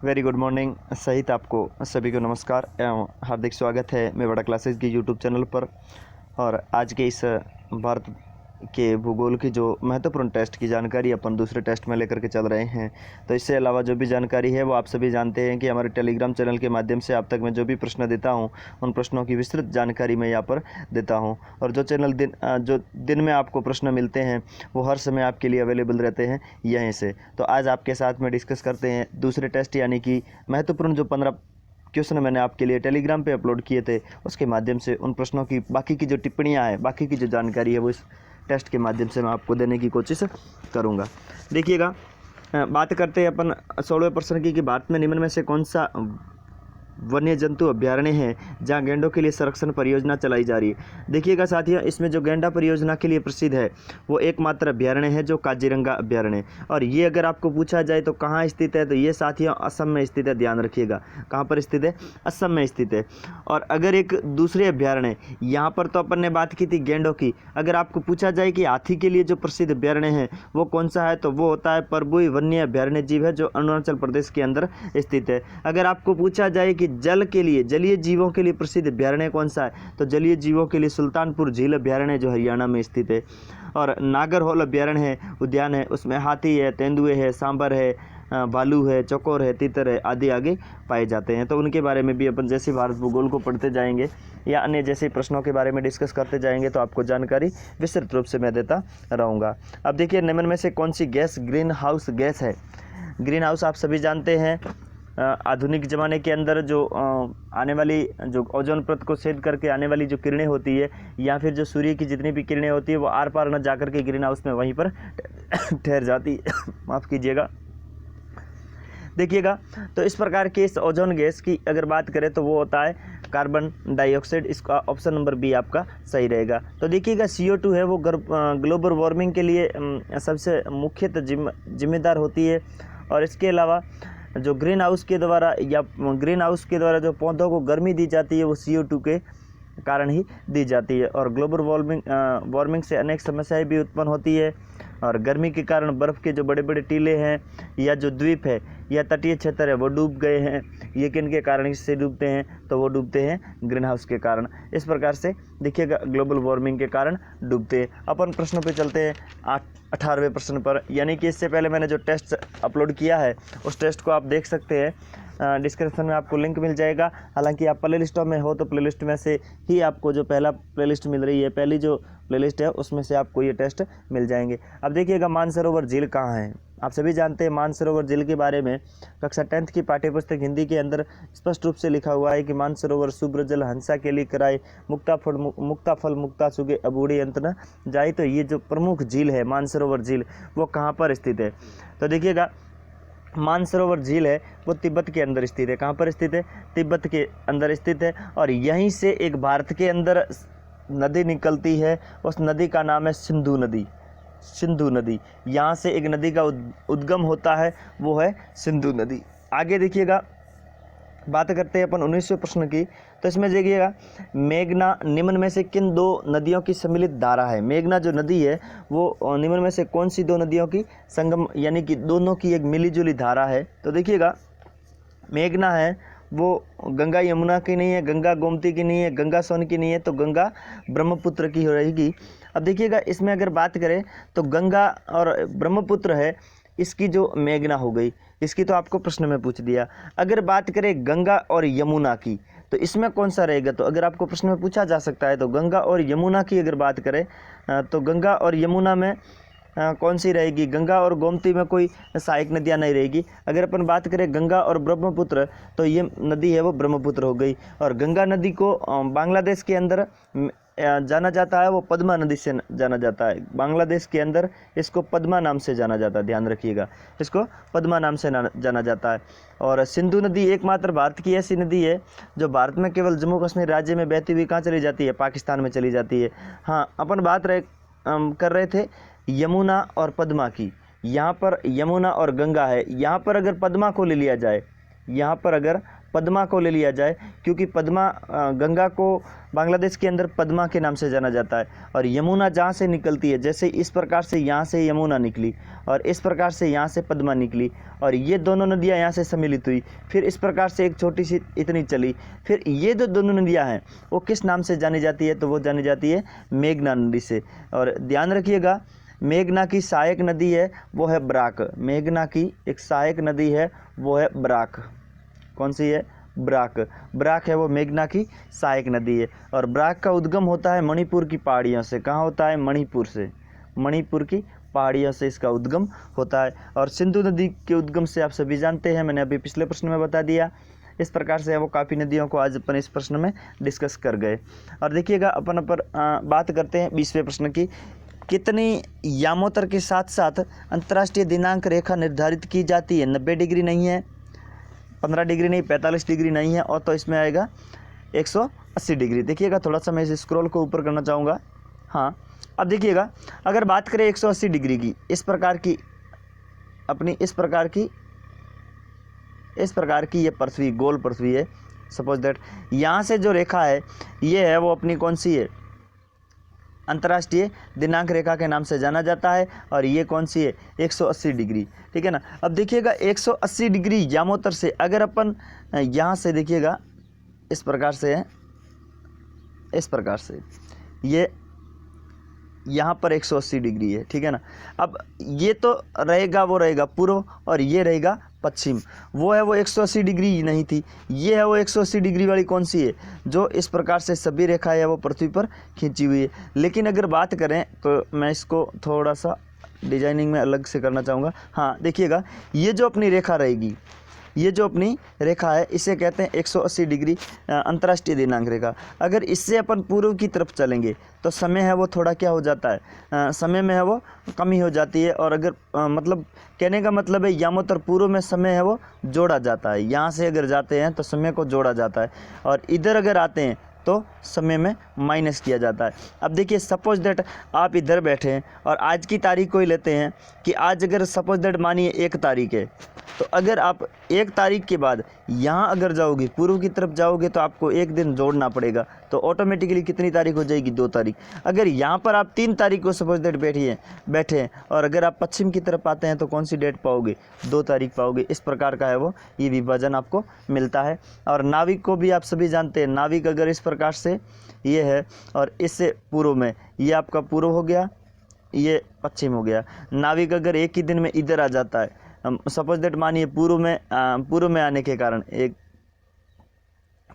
Very good morning सहित आपको सभी को नमस्कार एवं हार्दिक स्वागत है मेवाड़ा क्लासेस की यूट्यूब चैनल पर। और आज के इस भारत के भूगोल की जो महत्वपूर्ण टेस्ट की जानकारी अपन दूसरे टेस्ट में लेकर के चल रहे हैं। तो इससे अलावा जो भी जानकारी है वो आप सभी जानते हैं कि हमारे टेलीग्राम चैनल के माध्यम से आप तक मैं जो भी प्रश्न देता हूं उन प्रश्नों की विस्तृत जानकारी मैं यहाँ पर देता हूं। और जो चैनल दिन में आपको प्रश्न मिलते हैं वो हर समय आपके लिए अवेलेबल रहते हैं यहीं से। तो आज आपके साथ में डिस्कस करते हैं दूसरे टेस्ट यानी कि महत्वपूर्ण जो 15 क्वेश्चन मैंने आपके लिए टेलीग्राम पे अपलोड किए थे उसके माध्यम से उन प्रश्नों की बाकी की जो टिप्पणियां हैं, बाकी की जो जानकारी है वो इस टेस्ट के माध्यम से मैं आपको देने की कोशिश करूंगा। देखिएगा, बात करते हैं अपन 16वें प्रश्न की कि भारत में निम्न में से कौन सा वन्य जंतु अभ्यारण्य है जहां गैंडों के लिए संरक्षण परियोजना चलाई जा रही है। देखिएगा साथियों, इसमें जो गैंडा परियोजना के लिए प्रसिद्ध है वो एकमात्र अभ्यारण्य है जो काजीरंगा अभ्यारण्य। और ये अगर आपको पूछा जाए तो कहाँ स्थित है, तो ये साथियों असम में स्थित है। ध्यान रखिएगा कहाँ पर स्थित है, असम में स्थित है। और अगर एक दूसरे अभ्यारण्य, यहाँ पर तो अपन ने बात की थी गैंडों की, अगर आपको पूछा जाए कि हाथी के लिए जो प्रसिद्ध अभ्यारण्य है वो कौन सा है, तो वो होता है परबुई वन्य अभ्यारण्य जीव है जो अरुणाचल प्रदेश के अंदर स्थित है। अगर आपको पूछा जाए कि जल के लिए, जलीय जीवों के लिए प्रसिद्ध अभ्यारण्य कौन सा है, तो जलीय जीवों के लिए सुल्तानपुर झील अभ्यारण्य जो हरियाणा में स्थित है। और नागरहोल अभ्यारण्य है, उद्यान है, उसमें हाथी है, तेंदुए है, सांबर है, भालू है, चौकोर है, तीतर है आदि आगे पाए जाते हैं। तो उनके बारे में भी अपन जैसे भारत भूगोल को पढ़ते जाएंगे या अन्य जैसे प्रश्नों के बारे में डिस्कस करते जाएंगे तो आपको जानकारी विस्तृत रूप से मैं देता रहूँगा। अब देखिए, निम्न में से कौन सी गैस ग्रीन हाउस गैस है। ग्रीन हाउस आप सभी जानते हैं, आधुनिक ज़माने के अंदर जो आने वाली जो ओजोन परत को छेद करके आने वाली जो किरणें होती है या फिर जो सूर्य की जितनी भी किरणें होती है वो आर पार न जाकर के ग्रीन हाउस में वहीं पर ठहर जाती माफ़ कीजिएगा। देखिएगा, तो इस प्रकार के इस ओजोन गैस की अगर बात करें तो वो होता है कार्बन डाइऑक्साइड। इसका ऑप्शन नंबर बी आपका सही रहेगा। तो देखिएगा, CO2 है वो ग्लोबल वार्मिंग के लिए सबसे मुख्यतः जिम्मेदार होती है। और इसके अलावा जो ग्रीन हाउस के द्वारा जो पौधों को गर्मी दी जाती है वो CO2 के कारण ही दी जाती है। और ग्लोबल वार्मिंग से अनेक समस्याएं भी उत्पन्न होती है। और गर्मी के कारण बर्फ़ के जो बड़े बड़े टीले हैं या जो द्वीप है या तटीय क्षेत्र है वो डूब गए हैं। ये किन के कारण इससे डूबते हैं, तो वो डूबते हैं ग्रीन हाउस के कारण। इस प्रकार से देखिएगा ग्लोबल वार्मिंग के कारण डूबते हैं। अपन प्रश्नों पे चलते हैं 18वें प्रश्न पर, यानी कि इससे पहले मैंने जो टेस्ट अपलोड किया है उस टेस्ट को आप देख सकते हैं। डिस्क्रिप्शन में आपको लिंक मिल जाएगा। हालांकि आप प्ले लिस्टों में हो तो प्ले लिस्ट में से ही आपको जो पहला प्ले लिस्ट मिल रही है, पहली जो प्ले लिस्ट है उसमें से आपको ये टेस्ट मिल जाएंगे। अब देखिएगा, मानसरोवर झील कहाँ है। आप सभी जानते हैं मानसरोवर झील के बारे में कक्षा 10th की पाठ्यपुस्तक हिंदी के अंदर स्पष्ट रूप से लिखा हुआ है कि मानसरोवर शुभ्र जल हंसा के लिए कराए मुक्ता फल मुक्ता सुगे अबूढ़ी अंत न जाए। तो ये जो प्रमुख झील है मानसरोवर झील वो कहाँ पर स्थित है, तो देखिएगा मानसरोवर झील है वो तिब्बत के अंदर स्थित है। कहाँ पर स्थित है, तिब्बत के अंदर स्थित है। और यहीं से एक भारत के अंदर नदी निकलती है, उस नदी का नाम है सिंधु नदी। सिंधु नदी, यहाँ से एक नदी का उद्गम होता है वो है सिंधु नदी। आगे देखिएगा, बात करते हैं अपन 19वें प्रश्न की। तो इसमें देखिएगा, मेघना निम्न में से किन दो नदियों की सम्मिलित धारा है। मेघना जो नदी है वो निम्न में से कौन सी दो नदियों की संगम यानी कि दोनों की एक मिलीजुली धारा है। तो देखिएगा, मेघना है वो गंगा यमुना की नहीं है, गंगा गोमती की नहीं है, गंगा सोन की नहीं है, तो गंगा ब्रह्मपुत्र की हो रहेगी। अब देखिएगा, इसमें अगर बात करें तो गंगा और ब्रह्मपुत्र है, इसकी जो मेघना हो गई, इसकी तो आपको प्रश्न में पूछ दिया। अगर बात करें गंगा और यमुना की तो इसमें कौन सा रहेगा, तो अगर आपको प्रश्न में पूछा जा सकता है तो गंगा और यमुना की अगर बात करें तो गंगा और यमुना में कौन सी रहेगी, गंगा और गोमती में कोई सहायक नदियाँ नहीं रहेगी। अगर अपन बात करें गंगा और ब्रह्मपुत्र तो ये नदी है वो ब्रह्मपुत्र हो गई। और गंगा नदी को बांग्लादेश के अंदर जाना जाता है, वो पद्मा नदी से जाना जाता है। बांग्लादेश के अंदर इसको पद्मा नाम से जाना जाता है, ध्यान रखिएगा, इसको पद्मा नाम से जाना जाता है। और सिंधु नदी एकमात्र भारत की ऐसी नदी है जो भारत में केवल जम्मू कश्मीर राज्य में बहती हुई कहाँ चली जाती है, पाकिस्तान में चली जाती है। हाँ, अपन बात कर रहे थे यमुना और पद्मा की। यहाँ पर यमुना और गंगा है, यहाँ पर अगर पद्मा को ले लिया जाए, यहाँ पर अगर पद्मा को ले लिया जाए, क्योंकि पद्मा गंगा को बांग्लादेश के अंदर पद्मा के नाम से जाना जाता है, और यमुना जहाँ से निकलती है, जैसे इस प्रकार से यहाँ से यमुना निकली और इस प्रकार से यहाँ से पद्मा निकली और ये दोनों नदियाँ यहाँ से सम्मिलित हुई, फिर इस प्रकार से एक छोटी सी इतनी चली, फिर ये जो दोनों नदियाँ हैं वो किस नाम से जानी जाती है, तो वो जानी जाती है मेघना नदी से। और ध्यान रखिएगा, मेघना की सहायक नदी है वो है बराक। मेघना की एक सहायक नदी है वो है बराक। कौन सी है? बराक। बराक है वो मेघना की सहायक नदी है। और बराक का उद्गम होता है मणिपुर की पहाड़ियों से। कहाँ होता है? मणिपुर से। मणिपुर की पहाड़ियों से इसका उद्गम होता है। और सिंधु नदी के उद्गम से आप सभी जानते हैं, मैंने अभी पिछले प्रश्न में बता दिया। इस प्रकार से है वो काफ़ी नदियों को आज अपन इस प्रश्न में डिस्कस कर गए। और देखिएगा अपन बात करते हैं 20वें प्रश्न की। कितनी यामोत्तर के साथ साथ अंतर्राष्ट्रीय दिनांक रेखा निर्धारित की जाती है? 90 डिग्री नहीं है, 15 डिग्री नहीं, 45 डिग्री नहीं है, और तो इसमें आएगा 180 डिग्री। देखिएगा थोड़ा सा मैं इस स्क्रॉल को ऊपर करना चाहूँगा। हाँ, अब देखिएगा अगर बात करें 180 डिग्री की, इस प्रकार की अपनी इस प्रकार की ये पृथ्वी, गोल पृथ्वी है। सपोज दैट यहाँ से जो रेखा है ये है वो अपनी कौन सी है? अंतर्राष्ट्रीय दिनांक रेखा के नाम से जाना जाता है। और ये कौन सी है? 180 डिग्री। ठीक है ना। अब देखिएगा 180 डिग्री यामोत्तर से अगर अपन यहाँ से देखिएगा इस प्रकार से है, इस प्रकार से ये यहाँ पर 180 डिग्री है। ठीक है ना। अब ये तो रहेगा, वो रहेगा पूर्व, और ये रहेगा पश्चिम। वो है वो 180 डिग्री नहीं थी, ये है वो 180 डिग्री वाली कौन सी है? जो इस प्रकार से सभी रेखाएं है वो पृथ्वी पर खींची हुई है। लेकिन अगर बात करें तो मैं इसको थोड़ा सा डिजाइनिंग में अलग से करना चाहूँगा। हाँ देखिएगा, ये जो अपनी रेखा रहेगी, ये जो अपनी रेखा है इसे कहते हैं 180 डिग्री अंतर्राष्ट्रीय दिनांक रेखा। अगर इससे अपन पूर्व की तरफ चलेंगे तो समय है वो थोड़ा क्या हो जाता है? समय में है वो कमी हो जाती है। और अगर मतलब कहने का मतलब है यामोत्तर पूर्व में समय है वो जोड़ा जाता है। यहाँ से अगर जाते हैं तो समय को जोड़ा जाता है, और इधर अगर आते हैं तो समय में माइनस किया जाता है। अब देखिए सपोज दैट आप इधर बैठे हैं और आज की तारीख को ही लेते हैं कि आज अगर सपोज दैट मानिए 1 तारीख है, तो अगर आप 1 तारीख के बाद यहाँ अगर जाओगे, पूर्व की तरफ जाओगे, तो आपको 1 दिन जोड़ना पड़ेगा, तो ऑटोमेटिकली कितनी तारीख हो जाएगी? 2 तारीख। अगर यहाँ पर आप 3 तारीख को सपोज दैट बैठे हैं और अगर आप पश्चिम की तरफ आते हैं तो कौन सी डेट पाओगे? 2 तारीख पाओगे। इस प्रकार का है वो ये विभाजन आपको मिलता है। और नाविक को भी आप सभी जानते हैं, नाविक अगर इस प्रकार से ये है और इससे पूर्व में ये आपका पूर्व हो गया, ये पश्चिम हो गया। नाविक अगर एक ही दिन में इधर आ जाता है, सपोज दैट मानिए पूर्व में आने के कारण एक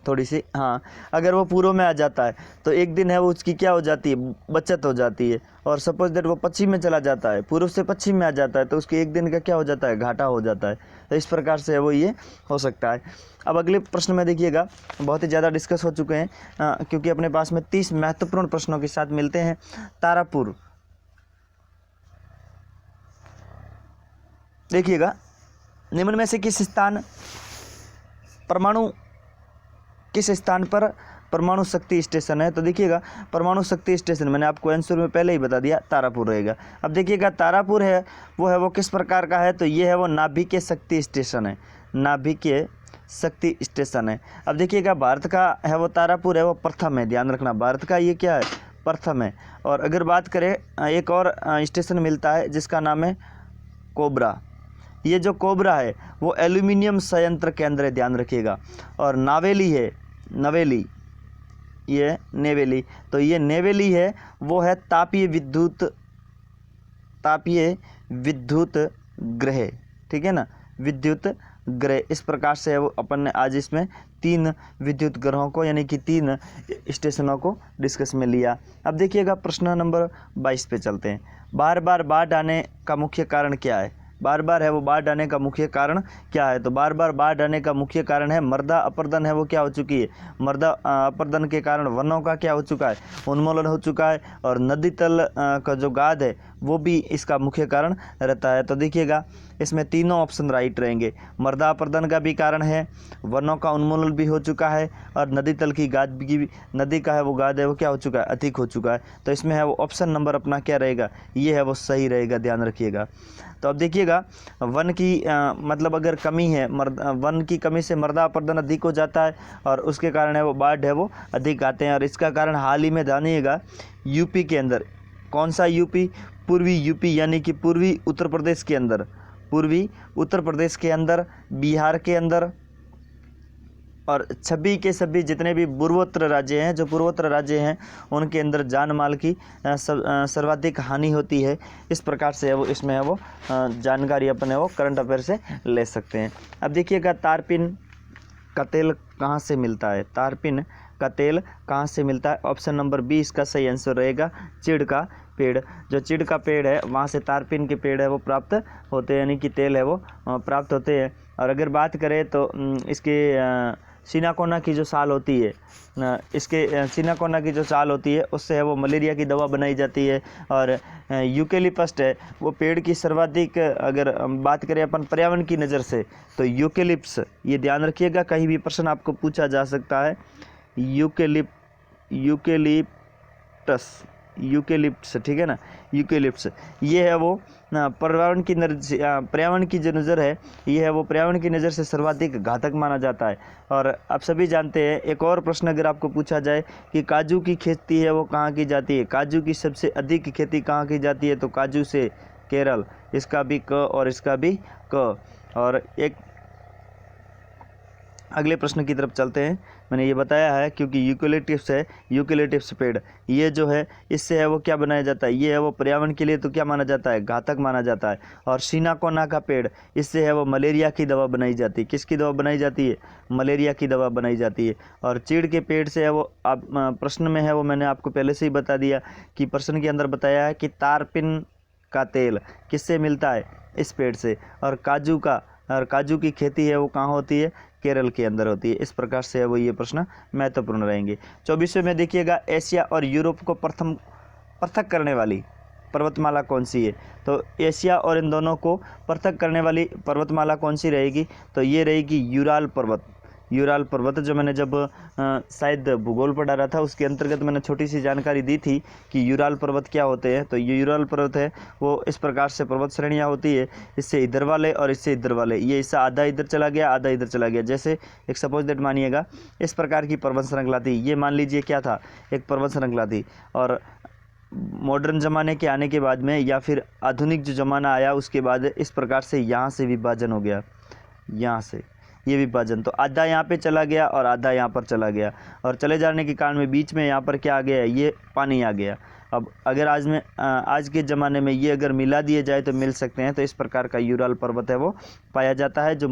थोड़ी सी, हाँ, अगर वो पूर्व में आ जाता है तो एक दिन है वो उसकी क्या हो जाती है? बचत हो जाती है। और सपोज दैट वो पश्चिम में चला जाता है, पूर्व से पश्चिम में आ जाता है, तो उसके एक दिन का क्या हो जाता है? घाटा हो जाता है। तो इस प्रकार से वो ये हो सकता है। अब अगले प्रश्न में देखिएगा, बहुत ही ज़्यादा डिस्कस हो चुके हैं क्योंकि अपने पास में 30 महत्वपूर्ण प्रश्नों के साथ मिलते हैं। तारापुर, देखिएगा निम्न में से किस स्थान पर परमाणु शक्ति स्टेशन है? तो देखिएगा परमाणु शक्ति स्टेशन मैंने आपको आंसर में पहले ही बता दिया, तारापुर रहेगा। अब देखिएगा तारापुर है वो किस प्रकार का है? तो ये है वो नाभिकीय शक्ति स्टेशन है, नाभिकीय शक्ति स्टेशन है। अब देखिएगा भारत का है वो तारापुर है वो प्रथम है, ध्यान रखना भारत का ये क्या है? प्रथम है। और अगर बात करें एक और स्टेशन मिलता है जिसका नाम है कोबरा। ये जो कोबरा है वो एल्यूमिनियम संयंत्र केंद्र है, ध्यान रखिएगा। और नावेली है, नवेली, ये नेवेली, तो ये नेवेली है वो है तापीय विद्युत ग्रह। ठीक है ना, विद्युत ग्रह। इस प्रकार से है वो अपन ने आज इसमें 3 विद्युत ग्रहों को यानी कि 3 स्टेशनों को डिस्कस में लिया। अब देखिएगा प्रश्न नंबर 22 पे चलते हैं। बार बार बाढ़ आने का मुख्य कारण क्या है? बार बार है वो बाढ़ आने का मुख्य कारण क्या है? तो बार बार बाढ़ आने का मुख्य कारण है मृदा अपरदन है वो क्या हो चुकी है? मृदा अपरदन के कारण वनों का क्या हो चुका है? उन्मूलन हो चुका है। और नदी तल का जो गाद है वो भी इसका मुख्य कारण रहता है। तो देखिएगा इसमें तीनों ऑप्शन राइट रहेंगे। मृदा अपरदन का भी कारण है, वनों का उन्मूलन भी हो चुका है, और नदी तल की गाद भी, नदी का है वो गाद है वो क्या हो चुका है, अधिक हो चुका है। तो इसमें है वो ऑप्शन नंबर अपना क्या रहेगा, ये है वो सही रहेगा, ध्यान रखिएगा। तो अब देखिएगा वन की मतलब अगर कमी है, वन की कमी से मृदा अपरदन अधिक हो जाता है, और उसके कारण है वो बाढ़ है वो अधिक आते हैं। और इसका कारण हाल ही में जानिएगा यूपी के अंदर, कौन सा यूपी, पूर्वी यूपी यानी कि पूर्वी उत्तर प्रदेश के अंदर, पूर्वी उत्तर प्रदेश के अंदर, बिहार के अंदर, और सभी के सभी जितने भी पूर्वोत्तर राज्य हैं, जो पूर्वोत्तर राज्य हैं उनके अंदर जान माल की सर्वाधिक हानि होती है। इस प्रकार से है वो इसमें है वो जानकारी अपन है वो करंट अफेयर से ले सकते हैं। अब देखिएगा तारपीन का तेल कहाँ से मिलता है, तारपीन का तेल कहाँ से मिलता है, ऑप्शन नंबर बी इसका सही आंसर रहेगा, चीड़ का पेड़। जो चीड़ का पेड़ है वहाँ से तारपीन के पेड़ है वो प्राप्त होते हैं, यानी कि तेल है वो प्राप्त होते हैं। और अगर बात करें तो इसके सिनाकोना की जो साल होती है, इसके सिनाकोना की जो साल होती है उससे है वो मलेरिया की दवा बनाई जाती है। और यूकेलिप्टस है वो पेड़ की सर्वाधिक, अगर बात करें अपन पर्यावरण की नज़र से तो यूकेलिप्टस, ये ध्यान रखिएगा कहीं भी प्रश्न आपको पूछा जा सकता है, यूकेलिप्टस, ठीक है ना, यूकेलिप्टस ये है वो पर्यावरण की जो नज़र है, ये है वो पर्यावरण की नज़र से सर्वाधिक घातक माना जाता है। और आप सभी जानते हैं, एक और प्रश्न अगर आपको पूछा जाए कि काजू की खेती है वो कहाँ की जाती है, काजू की सबसे अधिक खेती कहाँ की जाती है, तो काजू से केरल, इसका भी क और इसका भी क। और एक अगले प्रश्न की तरफ चलते हैं। मैंने ये बताया है क्योंकि यूकेलिप्टस है, यूकेलिप्टस पेड़ ये जो है इससे है वो क्या बनाया जाता है, ये है वो पर्यावरण के लिए तो क्या माना जाता है, घातक माना जाता है। और सिनाकोना का पेड़, इससे है वो मलेरिया की दवा बनाई जाती है, किसकी दवा बनाई जाती है, मलेरिया की दवा बनाई जाती है। और चीड़ के पेड़ से है वो, आप प्रश्न में है वो मैंने आपको पहले से ही बता दिया कि प्रश्न के अंदर बताया है कि तारपीन का तेल किससे मिलता है, इस पेड़ से। और काजू की खेती है वो कहाँ होती है, केरल के अंदर होती है। इस प्रकार से है वो ये प्रश्न महत्वपूर्ण रहेंगे। 24वें में देखिएगा एशिया और यूरोप को पृथक करने वाली पर्वतमाला कौन सी है, तो एशिया और इन दोनों को पृथक करने वाली पर्वतमाला कौन सी रहेगी, तो ये रहेगी यूराल पर्वत। यूराल पर्वत जो मैंने जब शायद भूगोल पढ़ा रहा था उसके अंतर्गत मैंने छोटी सी जानकारी दी थी कि यूराल पर्वत क्या होते हैं। तो ये यूराल पर्वत है वो इस प्रकार से पर्वत श्रेणियाँ होती है, इससे इधर वाले और इससे इधर वाले, ये इससे आधा इधर चला गया आधा इधर चला गया। जैसे एक सपोज दैट मानिएगा इस प्रकार की पर्वत श्रृंखला थी, ये मान लीजिए क्या था, एक पर्वत श्रृंखला थी। और मॉडर्न ज़माने के आने के बाद में या फिर आधुनिक जो ज़माना आया उसके बाद इस प्रकार से यहाँ से विभाजन हो गया, यहाँ से ये विभाजन, तो आधा यहाँ पे चला गया और आधा यहाँ पर चला गया। और चले जाने के कारण में बीच में यहाँ पर क्या आ गया, ये पानी आ गया। अब अगर आज के ज़माने में ये अगर मिला दिए जाए तो मिल सकते हैं। तो इस प्रकार का यूराल पर्वत है वो पाया जाता है जो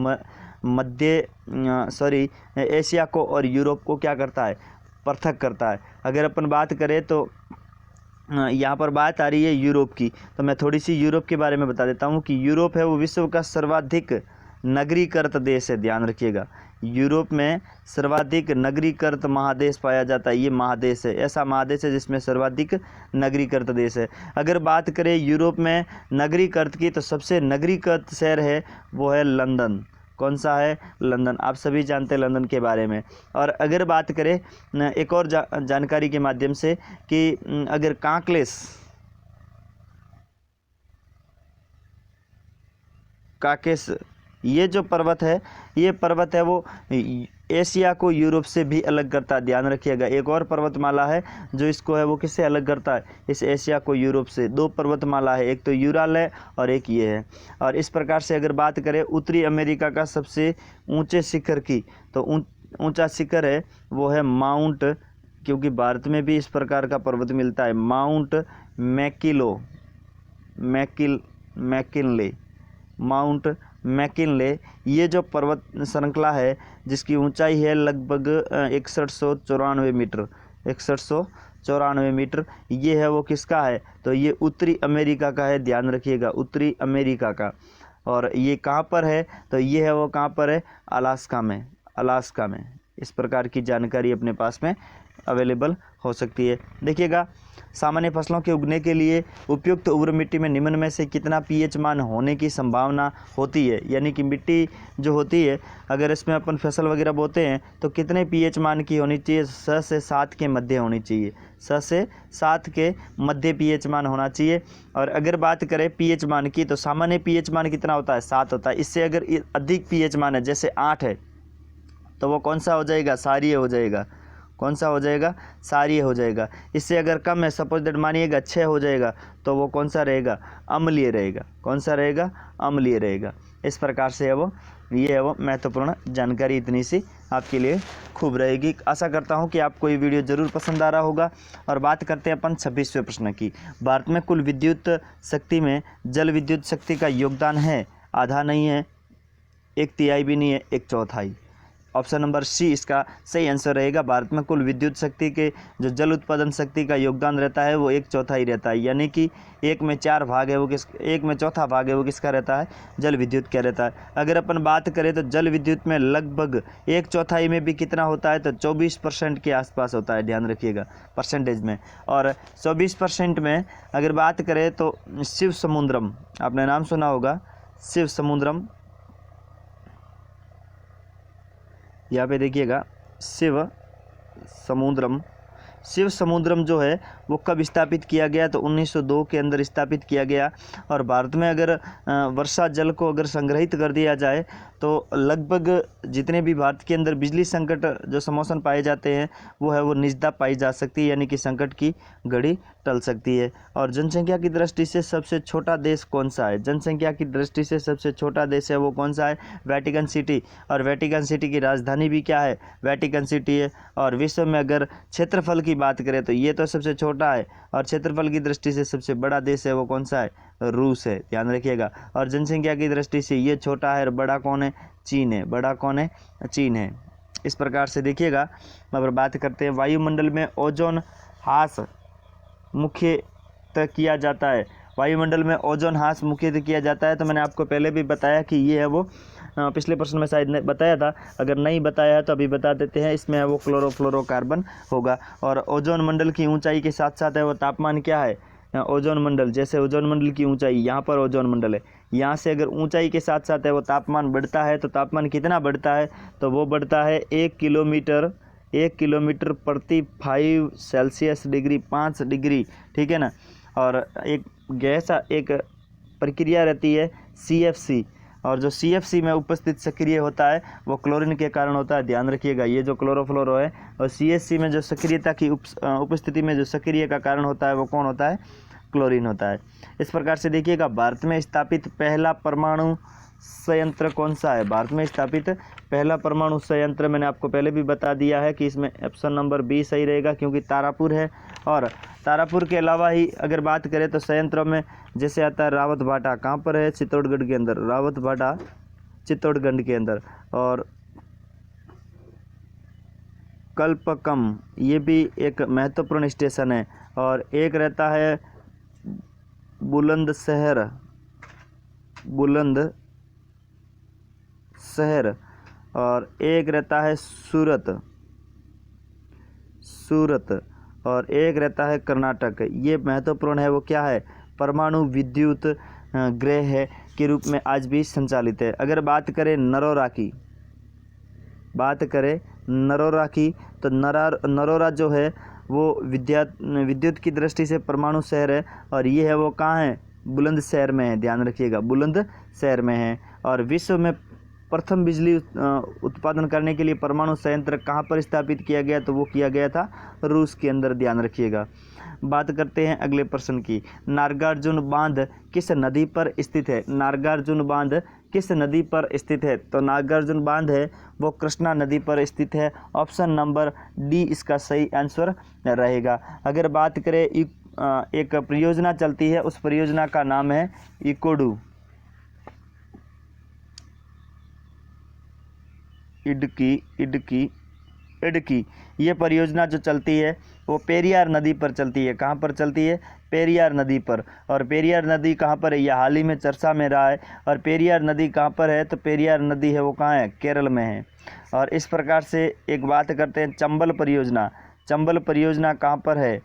एशिया को और यूरोप को क्या करता है, पृथक करता है। अगर अपन बात करें तो यहाँ पर बात आ रही है यूरोप की, तो मैं थोड़ी सी यूरोप के बारे में बता देता हूँ कि यूरोप है वो विश्व का सर्वाधिक नगरीकृत देश है। ध्यान रखिएगा यूरोप में सर्वाधिक नगरीकृत महादेश पाया जाता है, ये महादेश है, ऐसा महादेश है जिसमें सर्वाधिक नगरीकृत देश है। अगर बात करें यूरोप में नगरीकृत की, तो सबसे नगरीकृत शहर है वो है लंदन। कौन सा है, लंदन। आप सभी जानते हैं लंदन के बारे में। और अगर बात करें एक और जानकारी के माध्यम से कि अगर काकेस ये जो पर्वत है, ये पर्वत है वो एशिया को यूरोप से भी अलग करता है। ध्यान रखिएगा एक और पर्वतमाला है जो इसको है वो किससे अलग करता है, इस एशिया को यूरोप से। दो पर्वतमाला है, एक तो यूराल है और एक ये है। और इस प्रकार से अगर बात करें उत्तरी अमेरिका का सबसे ऊंचे शिखर की, तो ऊंचा शिखर है वो है माउंट, क्योंकि भारत में भी इस प्रकार का पर्वत मिलता है, माउंट माउंट मैकिनले। ये जो पर्वत श्रृंखला है जिसकी ऊंचाई है लगभग 6194 मीटर, 6194 मीटर, ये है वो किसका है, तो ये उत्तरी अमेरिका का है। ध्यान रखिएगा उत्तरी अमेरिका का। और ये कहाँ पर है, तो ये है वो कहाँ पर है, अलास्का में। इस प्रकार की जानकारी अपने पास में अवेलेबल हो सकती है। देखिएगा सामान्य फसलों के उगने के लिए उपयुक्त उर्वर मिट्टी में निम्न में से कितना पीएच मान होने की संभावना होती है। यानी कि मिट्टी जो होती है, अगर इसमें अपन फसल वगैरह बोते हैं तो कितने पीएच मान की होनी चाहिए? 6 से 7 के मध्य होनी चाहिए, 6 से 7 के मध्य पीएच मान होना चाहिए। और अगर बात करें पीएच मान की, तो सामान्य पीएच मान कितना होता है? 7 होता है। इससे अगर अधिक पीएच मान है, जैसे 8 है, तो वो कौन सा हो जाएगा? क्षारीय हो जाएगा। कौन सा हो जाएगा? क्षारीय हो जाएगा। इससे अगर कम है, सपोज दैट मानिएगा 6 हो जाएगा, तो वो कौन सा रहेगा? अम्लीय रहेगा। कौन सा रहेगा? अम्लीय रहेगा। इस प्रकार से है वो, ये है वो महत्वपूर्ण जानकारी, इतनी सी आपके लिए खूब रहेगी। आशा करता हूँ कि आपको ये वीडियो ज़रूर पसंद आ रहा होगा। और बात करते हैं अपन 26वें प्रश्न की। भारत में कुल विद्युत शक्ति में जल विद्युत शक्ति का योगदान है? आधा नहीं है, 1/3 भी नहीं है, 1/4। ऑप्शन नंबर सी इसका सही आंसर रहेगा। भारत में कुल विद्युत शक्ति के जो जल उत्पादन शक्ति का योगदान रहता है वो 1/4 रहता है। यानी कि 1/4 भाग है वो 1/4 भाग है वो किसका रहता है? जल विद्युत क्या रहता है। अगर अपन बात करें तो जल विद्युत में लगभग 1/4 में भी कितना होता है? तो 24% के आसपास होता है, ध्यान रखिएगा परसेंटेज में। और 24% में अगर बात करें तो शिव समुद्रम, आपने नाम सुना होगा, शिव समुद्रम, यहाँ पे देखिएगा शिव समुद्रम जो है वो कब स्थापित किया गया? तो 1902 के अंदर स्थापित किया गया। और भारत में अगर वर्षा जल को अगर संग्रहित कर दिया जाए तो लगभग जितने भी भारत के अंदर बिजली संकट जो समोसन पाए जाते हैं वो है वो निजता पाई जा सकती है, यानी कि संकट की घड़ी टल सकती है। और जनसंख्या की दृष्टि से सबसे छोटा देश कौन सा है? जनसंख्या की दृष्टि से सबसे छोटा देश है वो कौन सा है? Vatican city. और वेटिकन सिटी की राजधानी भी क्या है? वेटिकन सिटी है। और विश्व में अगर क्षेत्रफल की बात करें तो ये तो सबसे छोटा है, और क्षेत्रफल की दृष्टि से सबसे बड़ा देश है वो कौन सा है? रूस है, ध्यान रखिएगा। और जनसंख्या की दृष्टि से ये छोटा है और बड़ा कौन है? चीन है। बड़ा कौन है? चीन है। इस प्रकार से देखिएगा। अगर बात करते हैं वायुमंडल में ओजोन ह्रास मुख्यतः किया जाता है, वायुमंडल में ओजोन ह्रास मुख्यतः किया जाता है, तो मैंने आपको पहले भी बताया कि ये है वो पिछले प्रश्न में शायद बताया था, अगर नहीं बताया है तो अभी बता देते हैं। इसमें है वो क्लोरोफ्लोरोकार्बन होगा। और ओजोन मंडल की ऊंचाई के साथ साथ है वो तापमान क्या है? ओजोन मंडल, जैसे ओजोन मंडल की ऊंचाई, यहाँ पर ओजोन मंडल है, यहाँ से अगर ऊंचाई के साथ साथ है वो तापमान बढ़ता है, तो तापमान कितना बढ़ता है? तो वो बढ़ता है 1 किलोमीटर प्रति 5 सेल्सियस डिग्री, 5 डिग्री, ठीक है ना। और एक गैस एक प्रक्रिया रहती है CFC, और जो CFC में उपस्थित सक्रिय होता है वो क्लोरीन के कारण होता है, ध्यान रखिएगा। ये जो क्लोरोफ्लोरो है, और CHC में जो सक्रियता की उपस्थिति में जो सक्रिय का कारण होता है वो कौन होता है? क्लोरीन होता है। इस प्रकार से देखिएगा भारत में स्थापित पहला परमाणु संयंत्र कौन सा है? भारत में स्थापित पहला परमाणु संयंत्र मैंने आपको पहले भी बता दिया है कि इसमें ऑप्शन नंबर बी सही रहेगा, क्योंकि तारापुर है। और तारापुर के अलावा ही अगर बात करें तो संयंत्रों में जैसे आता है रावत भाटा, कहाँ पर है? चित्तौड़गढ़ के अंदर, रावत भाटा चित्तौड़गढ़ के अंदर। और कल्पकम, ये भी एक महत्वपूर्ण स्टेशन है। और एक रहता है बुलंदशहर, और एक रहता है सूरत, और एक रहता है कर्नाटक। ये महत्वपूर्ण है, वो क्या है? परमाणु विद्युत गृह है के रूप में आज भी संचालित है। अगर बात करें नरोरा की, तो नरोरा जो है वो विद्युत की दृष्टि से परमाणु शहर है, और ये है वो कहाँ है? बुलंदशहर में है, ध्यान रखिएगा, बुलंदशहर में है। और विश्व में प्रथम बिजली उत्पादन करने के लिए परमाणु संयंत्र कहाँ पर स्थापित किया गया? तो वो किया गया था रूस के अंदर, ध्यान रखिएगा। बात करते हैं अगले प्रश्न की। नागार्जुन बांध किस नदी पर स्थित है? नागार्जुन बांध किस नदी पर स्थित है? तो नागार्जुन बांध है वो कृष्णा नदी पर स्थित है। ऑप्शन नंबर डी इसका सही आंसर रहेगा। अगर बात करें एक परियोजना चलती है, उस परियोजना का नाम है इकोडू, इडकी। ये परियोजना जो चलती है वो पेरियार नदी पर चलती है। कहाँ पर चलती है? पेरियार नदी पर। और पेरियार नदी कहाँ पर है? यह हाल ही में चर्चा में रहा है। और पेरियार नदी कहाँ पर है? तो पेरियार नदी है वो कहाँ है? केरल में है। और इस प्रकार से एक बात करते हैं चंबल परियोजना कहाँ पर है?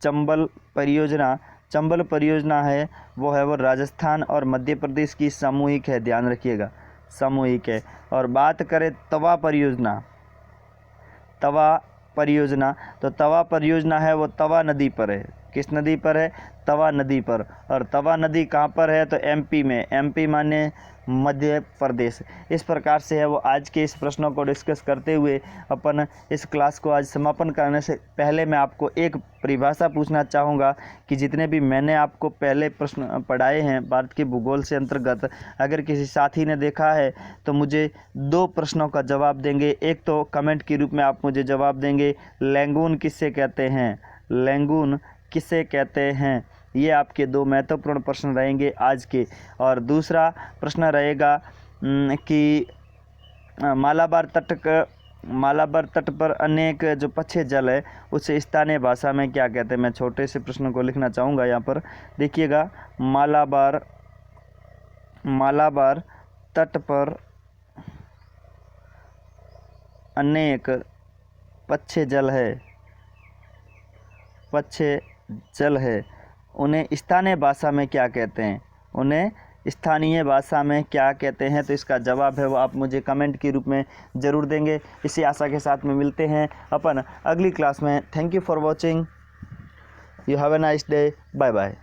चंबल परियोजना, चंबल परियोजना है वो राजस्थान और मध्य प्रदेश की सामूहिक है, ध्यान रखिएगा सामूहिक है। और बात करें तवा परियोजना, तवा परियोजना, तो तवा परियोजना है वो तवा नदी पर है। किस नदी पर है? तवा नदी पर। और तवा नदी कहाँ पर है? तो एमपी में, एमपी माने मध्य प्रदेश। इस प्रकार से है वो आज के इस प्रश्नों को डिस्कस करते हुए अपन इस क्लास को आज समापन करने से पहले मैं आपको एक परिभाषा पूछना चाहूँगा कि जितने भी मैंने आपको पहले प्रश्न पढ़ाए हैं भारत के भूगोल से अंतर्गत, अगर किसी साथी ने देखा है तो मुझे 2 प्रश्नों का जवाब देंगे। एक तो कमेंट के रूप में आप मुझे जवाब देंगे, लैंगून किससे कहते हैं, लैंगून किसे कहते हैं। ये आपके 2 महत्वपूर्ण प्रश्न रहेंगे आज के। और दूसरा प्रश्न रहेगा कि मालाबार तट पर अनेक जो पक्षी जल है उसे स्थानीय भाषा में क्या कहते हैं। मैं छोटे से प्रश्न को लिखना चाहूँगा यहाँ पर, देखिएगा मालाबार तट पर अनेक पक्षी जल है, उन्हें स्थानीय भाषा में क्या कहते हैं, उन्हें स्थानीय भाषा में क्या कहते हैं। तो इसका जवाब है वो आप मुझे कमेंट के रूप में ज़रूर देंगे। इसी आशा के साथ में मिलते हैं अपन अगली क्लास में। Thank you for watching, you have a nice day, bye bye.